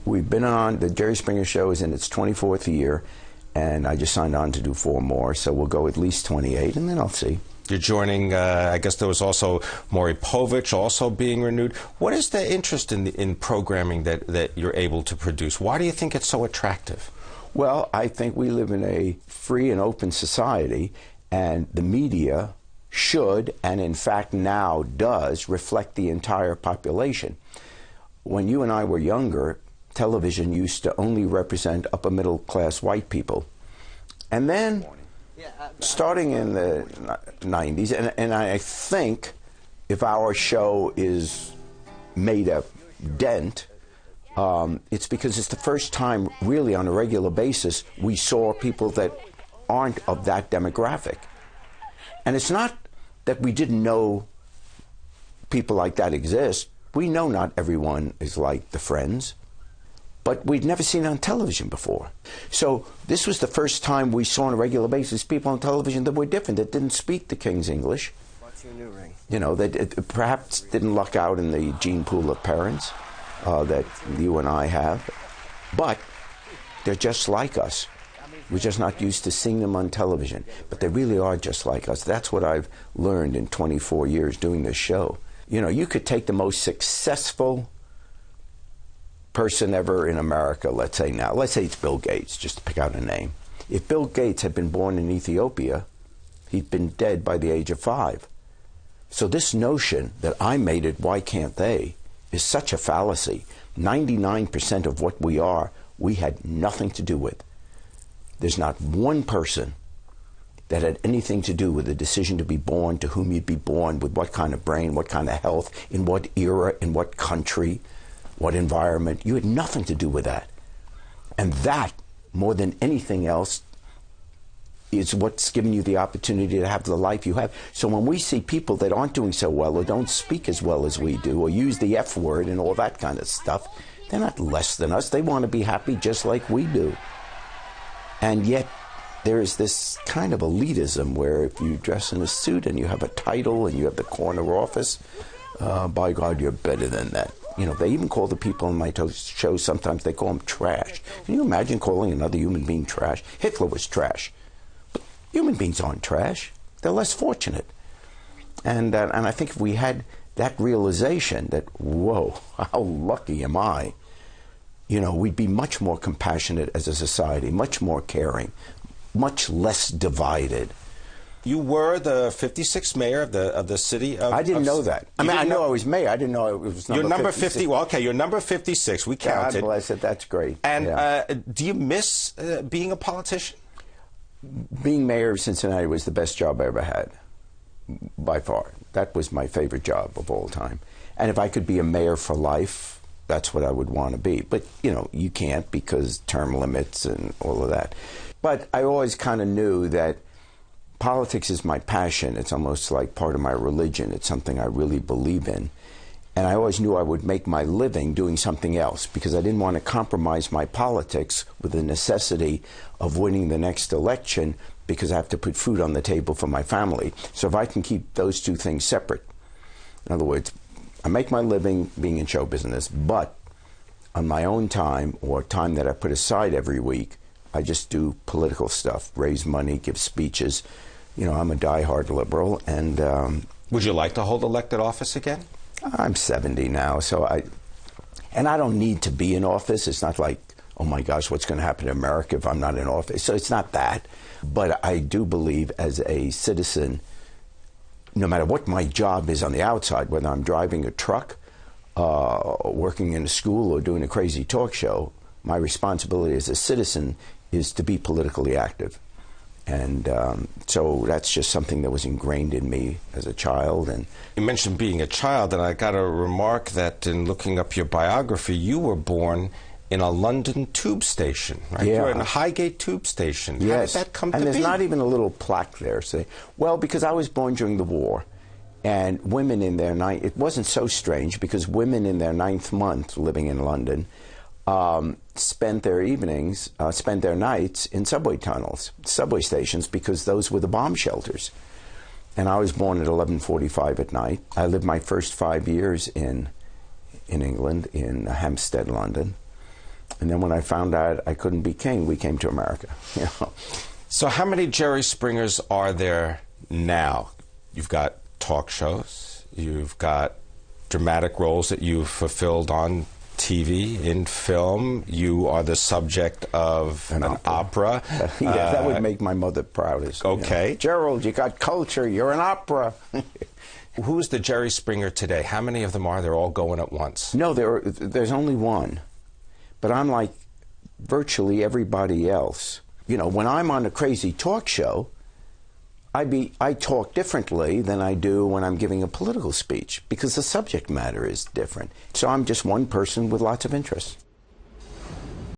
We've been on, the Jerry Springer Show is in its 24th year, and I just signed on to do 4 more, so we'll go at least 28, and then I'll see. You're joining, I guess there was also Maury Povich also being renewed. What is the interest in programming that you're able to produce? Why do you think it's so attractive? Well, I think we live in a free and open society, and the media should, and in fact now does, reflect the entire population. When you and I were younger, television used to only represent upper middle class white people. And then, starting in the 90s, and I think if our show is made a dent, it's because it's the first time really on a regular basis we saw people that aren't of that demographic. And it's not that we didn't know people like that exist. We know not everyone is like the Friends, but we'd never seen it on television before. So this was the first time we saw on a regular basis people on television that were different, that didn't speak the King's English. What's your new ring? You know, that perhaps didn't luck out in the gene pool of parents that you and I have. But they're just like us. We're just not used to seeing them on television. But they really are just like us. That's what I've learned in 24 years doing this show. You know, you could take the most successful person ever in America, let's say now. Let's say it's Bill Gates, just to pick out a name. If Bill Gates had been born in Ethiopia, he'd been dead by the age of 5. So this notion that I made it, why can't they, is such a fallacy. 99% of what we are, we had nothing to do with. There's not one person that had anything to do with the decision to be born, to whom you'd be born, with what kind of brain, what kind of health, in what era, in what country, what environment. You had nothing to do with that. And that, more than anything else, is what's given you the opportunity to have the life you have. So when we see people that aren't doing so well or don't speak as well as we do or use the F word and all that kind of stuff, they're not less than us. They want to be happy just like we do. And yet there is this kind of elitism where if you dress in a suit and you have a title and you have the corner office, by God, you're better than that. You know, they even call the people on my show, sometimes they call them trash. Can you imagine calling another human being trash? Hitler was trash. But human beings aren't trash. They're less fortunate. And I think if we had that realization that, whoa, how lucky am I, you know, we'd be much more compassionate as a society, much more caring, much less divided. You were the 56th mayor of the city of... I didn't know that. I mean, I know I was mayor. I didn't know it was number 56. You're number 50. Well, okay, you're number 56. We counted. God bless it. That's great. And do you miss being a politician? Being mayor of Cincinnati was the best job I ever had, by far. That was my favorite job of all time. And if I could be a mayor for life, that's what I would want to be. But, you know, you can't because term limits and all of that. But I always kind of knew that politics is my passion. It's almost like part of my religion. It's something I really believe in. And I always knew I would make my living doing something else because I didn't want to compromise my politics with the necessity of winning the next election because I have to put food on the table for my family. So if I can keep those two things separate, in other words, I make my living being in show business, but on my own time or time that I put aside every week, I just do political stuff, raise money, give speeches. You know, I'm a diehard liberal. And would you like to hold elected office again? I'm 70 now, so I don't need to be in office. It's not like, oh my gosh, what's going to happen to America if I'm not in office? So it's not that. But I do believe as a citizen, no matter what my job is on the outside, whether I'm driving a truck, working in a school, or doing a crazy talk show, my responsibility as a citizen is to be politically active. And so that's just something that was ingrained in me as a child. And you mentioned being a child, and I got to remark that in looking up your biography, you were born in a London tube station, right? Yeah. You were in a Highgate tube station. Yes. How did that come to be? And there's not even a little plaque there. Say, well, because I was born during the war, and women in their it wasn't so strange because women in their 9th month living in London spent their evenings, spent their nights in subway tunnels, subway stations, because those were the bomb shelters. And I was born at 11:45 at night. I lived my first 5 years in England, in Hampstead, London. And then when I found out I couldn't be king, we came to America. You know? So how many Jerry Springers are there now? You've got talk shows, you've got dramatic roles that you've fulfilled on TV, in film. You are the subject of an opera. Yeah, that would make my mother proudest. Okay. You know, Gerald, you got culture. You're an opera. Who's the Jerry Springer today? How many of them are there all going at once? No, there's only one. But I'm like virtually everybody else. You know, when I'm on a crazy talk show, I talk differently than I do when I'm giving a political speech because the subject matter is different. So I'm just one person with lots of interests.